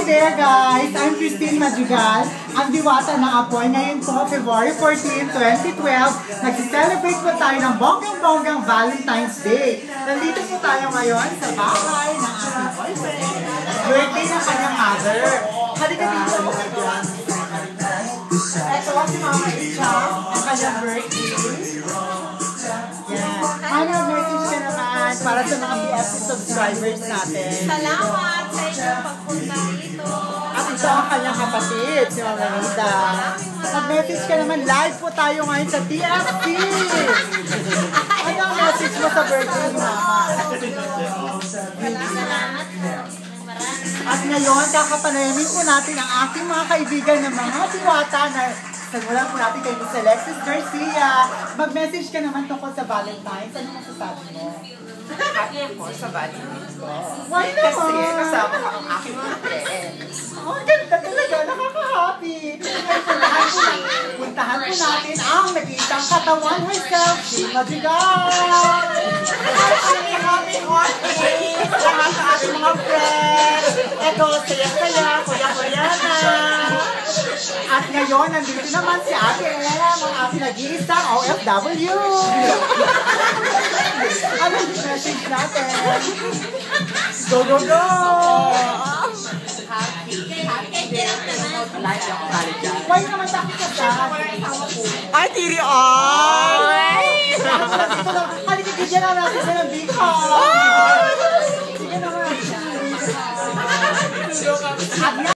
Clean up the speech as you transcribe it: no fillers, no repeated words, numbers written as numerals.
there guys! I'm Christine Madrigal, ang diwata ng Apoy. Ngayon po, February 14, 2012, nagsiselebrate po tayo ng bonggang-bonggang Valentine's Day. Nandito po tayo ngayon sa bahay ng ating boyfriend. Birthday ng kanyang mother. Halika dito mo kayo. Ito si Mama Icha, ang kanyang birthday. Yan. Ano, message ka naman para sa mga PFC subscribers natin. Salamat sa inyong pagpunta dito. At ito ang kanyang kapatid, si Mama Nita. Mag-message ka naman, live po tayo ngayon sa TFC. Ano ang message mo sa birthday ni Mama? Salamat po. At ngayon, kakapanayamin po natin ang ating mga kaibigan ng mga diwata na sagulan po natin kay Miss Alexis Garcia. Mag-message ka naman tungkol sa Valentine's. Ano masasabi mo? Happy ako sa Valentine's ko. Why naman? Kasi kasama ko ang aking mga friends. Ang ganda talaga, nakaka-happy. Puntahan po natin ang nag-iitang katawan herself, si Madrigal. Happy holidays! Lahat sa ating mga friends. Ito, saya-saya, kuya-kuryana. At ngayon, nandito naman si Ate Em, ang ating nag-iisang OFW. Ano yung message natin? Go, go, go! Why naman takot ka dyan? Ay, tiri, ay! Halika, bigyan na natin sa ng big hug!